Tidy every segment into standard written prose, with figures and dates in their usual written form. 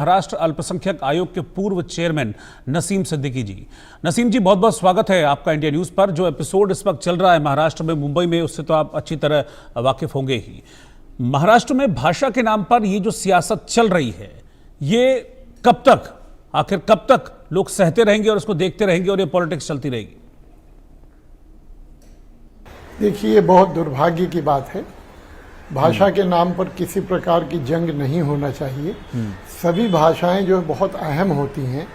महाराष्ट्र अल्पसंख्यक आयोग के पूर्व चेयरमैन नसीम सिद्दीकी जी। नसीम जी, बहुत बहुत स्वागत है आपका इंडिया न्यूज़ पर। जो एपिसोड इस वक्त चल रहा है महाराष्ट्र में, मुंबई में, उससे तो आप अच्छी तरह वाकिफ होंगे ही। महाराष्ट्र में भाषा के नाम पर ये जो सियासत चल रही है, ये कब तक, आखिर कब तक लोग सहते रहेंगे और इसको देखते रहेंगे और ये पॉलिटिक्स चलती रहेगी? देखिए, ये बहुत दुर्भाग्य की बात है। भाषा के नाम पर किसी प्रकार की जंग नहीं होना चाहिए। सभी भाषाएं जो बहुत अहम होती हैं।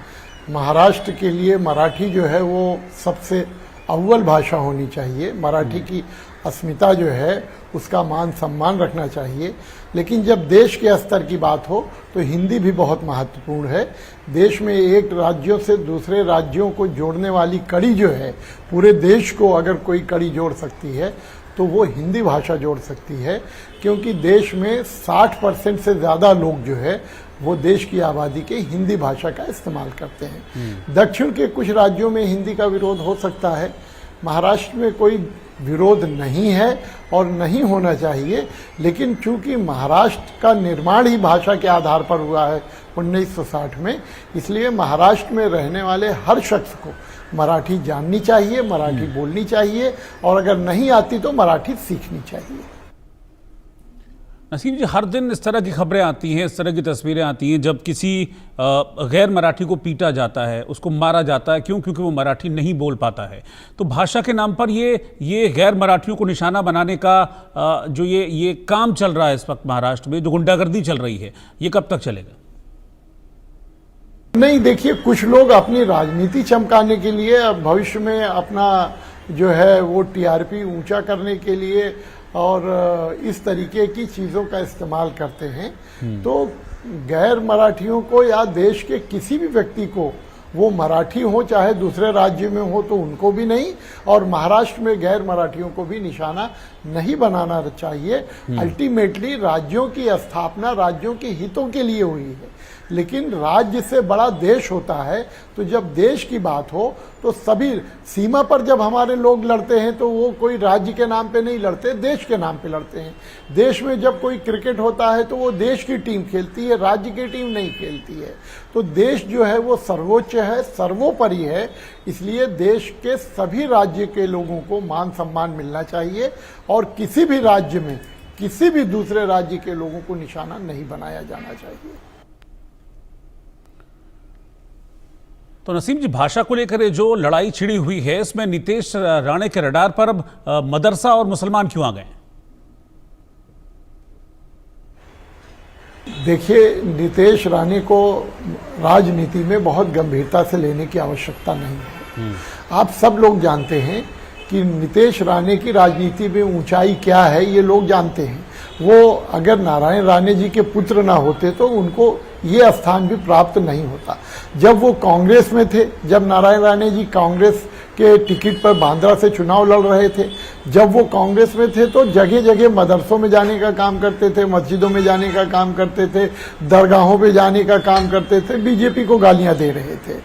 महाराष्ट्र के लिए मराठी जो है वो सबसे अव्वल भाषा होनी चाहिए। मराठी की अस्मिता जो है उसका मान सम्मान रखना चाहिए। लेकिन जब देश के स्तर की बात हो तो हिंदी भी बहुत महत्वपूर्ण है। देश में एक राज्यों से दूसरे राज्यों को जोड़ने वाली कड़ी जो है, पूरे देश को अगर कोई कड़ी जोड़ सकती है तो वो हिंदी भाषा जोड़ सकती है। क्योंकि देश में 60% से ज़्यादा लोग जो है वो देश की आबादी के हिंदी भाषा का इस्तेमाल करते हैं। दक्षिण के कुछ राज्यों में हिंदी का विरोध हो सकता है, महाराष्ट्र में कोई विरोध नहीं है और नहीं होना चाहिए। लेकिन चूंकि महाराष्ट्र का निर्माण ही भाषा के आधार पर हुआ है 1960 में, इसलिए महाराष्ट्र में रहने वाले हर शख्स को मराठी जाननी चाहिए, मराठी बोलनी चाहिए और अगर नहीं आती तो मराठी सीखनी चाहिए। नसीम जी, हर दिन इस तरह की खबरें आती हैं, इस तरह की तस्वीरें आती हैं जब किसी गैर मराठी को पीटा जाता है, उसको मारा जाता है। क्यों? क्योंकि वो मराठी नहीं बोल पाता है। तो भाषा के नाम पर ये गैर मराठियों को निशाना बनाने का जो ये काम चल रहा है इस वक्त महाराष्ट्र में, जो गुंडागर्दी चल रही है, ये कब तक चलेगा? नहीं, देखिए, कुछ लोग अपनी राजनीति चमकाने के लिए, भविष्य में अपना जो है वो टीआरपी ऊंचा करने के लिए और इस तरीके की चीज़ों का इस्तेमाल करते हैं। तो गैर मराठियों को या देश के किसी भी व्यक्ति को, वो मराठी हो चाहे दूसरे राज्य में हो, तो उनको भी नहीं, और महाराष्ट्र में गैर मराठियों को भी निशाना नहीं बनाना चाहिए। अल्टीमेटली राज्यों की स्थापना राज्यों के हितों के लिए हुई है। लेकिन राज्य से बड़ा देश होता है। तो जब देश की बात हो तो सभी, सीमा पर जब हमारे लोग लड़ते हैं तो वो कोई राज्य के नाम पे नहीं लड़ते, देश के नाम पे लड़ते हैं। देश में जब कोई क्रिकेट होता है तो वो देश की टीम खेलती है, राज्य की टीम नहीं खेलती है। तो देश जो है वो सर्वोच्च है, सर्वोपरि है। इसलिए देश के सभी राज्य के लोगों को मान सम्मान मिलना चाहिए और किसी भी राज्य में किसी भी दूसरे राज्य के लोगों को निशाना नहीं बनाया जाना चाहिए। तो नसीम जी, भाषा को लेकर जो लड़ाई छिड़ी हुई है, इसमें नीतीश राणे के रडार पर अब मदरसा और मुसलमान क्यों आ गए? देखिए, नीतीश राणे को राजनीति में बहुत गंभीरता से लेने की आवश्यकता नहीं है। आप सब लोग जानते हैं कि नीतीश राणे की राजनीति में ऊंचाई क्या है, ये लोग जानते हैं। वो अगर नारायण राणे जी के पुत्र ना होते तो उनको ये स्थान भी प्राप्त नहीं होता। जब वो कांग्रेस में थे, जब नारायण राणे जी कांग्रेस के टिकट पर बांद्रा से चुनाव लड़ रहे थे, जब वो कांग्रेस में थे तो जगह जगह मदरसों में जाने का काम करते थे, मस्जिदों में जाने का काम करते थे, दरगाहों पे जाने का काम करते थे, बीजेपी को गालियां दे रहे थे।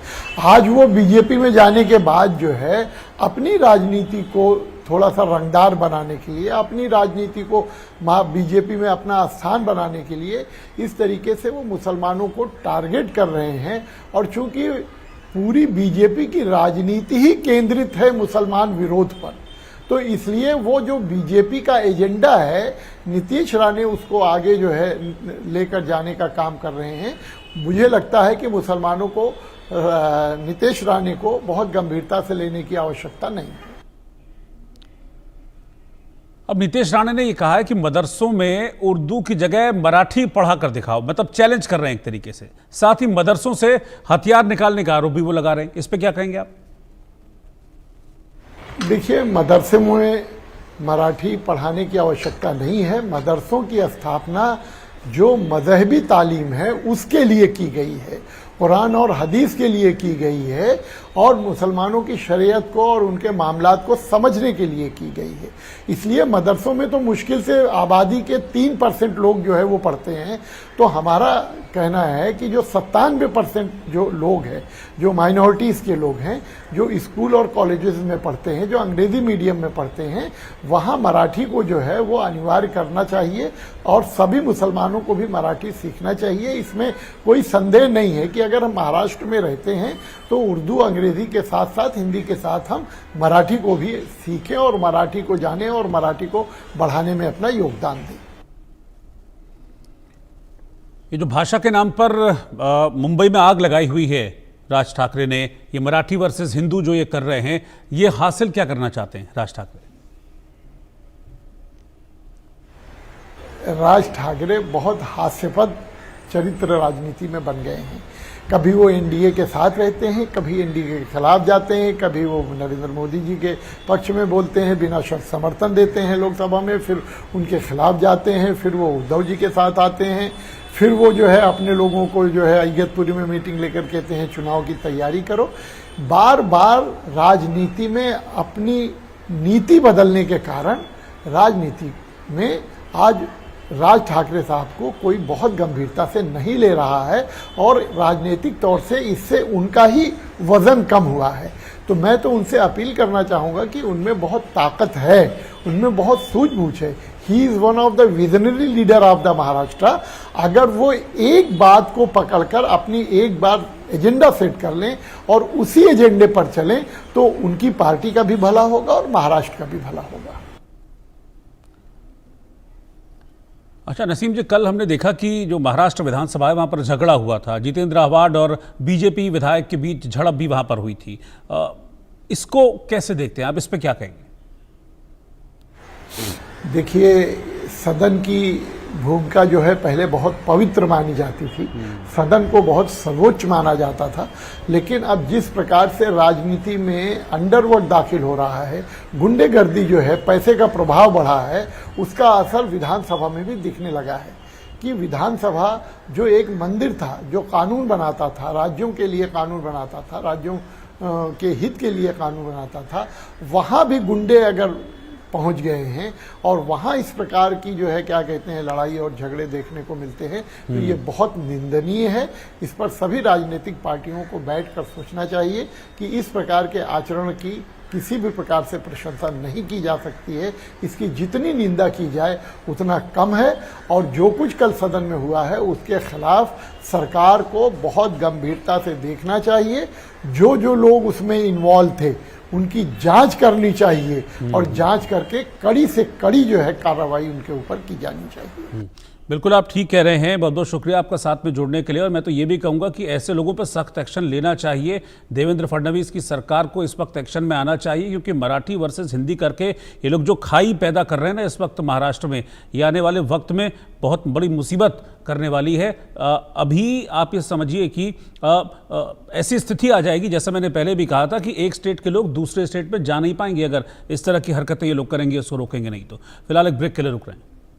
आज वो बीजेपी में जाने के बाद जो है अपनी राजनीति को थोड़ा सा रंगदार बनाने के लिए, अपनी राजनीति को बीजेपी में अपना स्थान बनाने के लिए इस तरीके से वो मुसलमानों को टारगेट कर रहे हैं। और चूंकि पूरी बीजेपी की राजनीति ही केंद्रित है मुसलमान विरोध पर, तो इसलिए वो जो बीजेपी का एजेंडा है, नीतीश राणे उसको आगे जो है लेकर जाने का काम कर रहे हैं। मुझे लगता है कि मुसलमानों को, नीतीश राणे को बहुत गंभीरता से लेने की आवश्यकता नहीं है। अब नीतीश राणे ने ये कहा है कि मदरसों में उर्दू की जगह मराठी पढ़ा कर दिखाओ, मतलब चैलेंज कर रहे हैं एक तरीके से। साथ ही मदरसों से हथियार निकालने का आरोप भी वो लगा रहे हैं। इस पे क्या कहेंगे आप? देखिए, मदरसे में मराठी पढ़ाने की आवश्यकता नहीं है। मदरसों की स्थापना जो मजहबी तालीम है उसके लिए की गई है। कुरान और हदीस के लिए की गई है और मुसलमानों की शरीयत को और उनके मामलात को समझने के लिए की गई है। इसलिए मदरसों में तो मुश्किल से आबादी के 3% लोग जो है वो पढ़ते हैं। तो हमारा कहना है कि जो 97% जो लोग हैं, जो माइनॉरिटीज़ के लोग हैं, जो स्कूल और कॉलेजेस में पढ़ते हैं, जो अंग्रेज़ी मीडियम में पढ़ते हैं, वहाँ मराठी को जो है वो अनिवार्य करना चाहिए और सभी मुसलमानों को भी मराठी सीखना चाहिए। इसमें कोई संदेह नहीं है कि अगर हम महाराष्ट्र में रहते हैं तो उर्दू अंग्रेज़ी के साथ साथ हिंदी के साथ हम मराठी को भी सीखें और मराठी को जानें और मराठी को बढ़ाने में अपना योगदान दें। ये जो भाषा के नाम पर मुंबई में आग लगाई हुई है राज ठाकरे ने, ये मराठी वर्सेस हिंदू जो ये कर रहे हैं, ये हासिल क्या करना चाहते हैं राज ठाकरे? राज ठाकरे बहुत हास्यास्पद चरित्र राजनीति में बन गए हैं। कभी वो एनडीए के साथ रहते हैं, कभी एनडीए के खिलाफ जाते हैं, कभी वो नरेंद्र मोदी जी के पक्ष में बोलते हैं, बिना शर्त समर्थन देते हैं लोकसभा में, फिर उनके खिलाफ जाते हैं, फिर वो उद्धव जी के साथ आते हैं, फिर वो जो है अपने लोगों को जो है इगतपुरी में मीटिंग लेकर कहते हैं चुनाव की तैयारी करो। बार बार राजनीति में अपनी नीति बदलने के कारण राजनीति में आज राज ठाकरे साहब को कोई बहुत गंभीरता से नहीं ले रहा है और राजनीतिक तौर से इससे उनका ही वजन कम हुआ है। तो मैं तो उनसे अपील करना चाहूँगा कि उनमें बहुत ताकत है, उनमें बहुत सूझबूझ है। He is one of the visionary leader of the Maharashtra. अगर वो एक बात को पकड़कर अपनी एक बार एजेंडा सेट कर लें और उसी एजेंडे पर चलें तो उनकी पार्टी का भी भला होगा और महाराष्ट्र का भी भला होगा। अच्छा नसीम जी, कल हमने देखा कि जो महाराष्ट्र विधानसभा है वहाँ पर झगड़ा हुआ था, जितेंद्र आव्हाड और बीजेपी विधायक के बीच झड़प भी वहाँ पर हुई थी। इसको कैसे देखते हैं आप, इस पे क्या कहेंगे? देखिए, सदन की भूमिका जो है पहले बहुत पवित्र मानी जाती थी, सदन को बहुत सर्वोच्च माना जाता था, लेकिन अब जिस प्रकार से राजनीति में अंडरवर्ल्ड दाखिल हो रहा है, गुंडेगर्दी जो है, पैसे का प्रभाव बढ़ा है, उसका असर विधानसभा में भी दिखने लगा है कि विधानसभा जो एक मंदिर था, जो कानून बनाता था, राज्यों के लिए कानून बनाता था, राज्यों के हित के लिए कानून बनाता था, वहाँ भी गुंडे अगर पहुंच गए हैं और वहाँ इस प्रकार की जो है क्या कहते हैं लड़ाई और झगड़े देखने को मिलते हैं, तो ये बहुत निंदनीय है। इस पर सभी राजनीतिक पार्टियों को बैठकर सोचना चाहिए कि इस प्रकार के आचरण की किसी भी प्रकार से प्रशंसा नहीं की जा सकती है। इसकी जितनी निंदा की जाए उतना कम है और जो कुछ कल सदन में हुआ है उसके खिलाफ सरकार को बहुत गंभीरता से देखना चाहिए। जो जो लोग उसमें इन्वॉल्व थे उनकी जांच करनी चाहिए और जांच करके कड़ी से कड़ी जो है कार्रवाई उनके ऊपर की जानी चाहिए। बिल्कुल आप ठीक कह रहे हैं, बहुत बहुत शुक्रिया आपका साथ में जुड़ने के लिए। और मैं तो ये भी कहूँगा कि ऐसे लोगों पर सख्त एक्शन लेना चाहिए। देवेंद्र फडणवीस की सरकार को इस वक्त एक्शन में आना चाहिए, क्योंकि मराठी वर्सेस हिंदी करके ये लोग जो खाई पैदा कर रहे हैं ना इस वक्त महाराष्ट्र में, ये आने वाले वक्त में बहुत बड़ी मुसीबत करने वाली है। अभी आप ये समझिए कि ऐसी स्थिति आ जाएगी, जैसा मैंने पहले भी कहा था, कि एक स्टेट के लोग दूसरे स्टेट में जा नहीं पाएंगे अगर इस तरह की हरकतें ये लोग करेंगे, उसको रोकेंगे नहीं तो। फिलहाल एक ब्रेक के लिए रुक रहे हैं।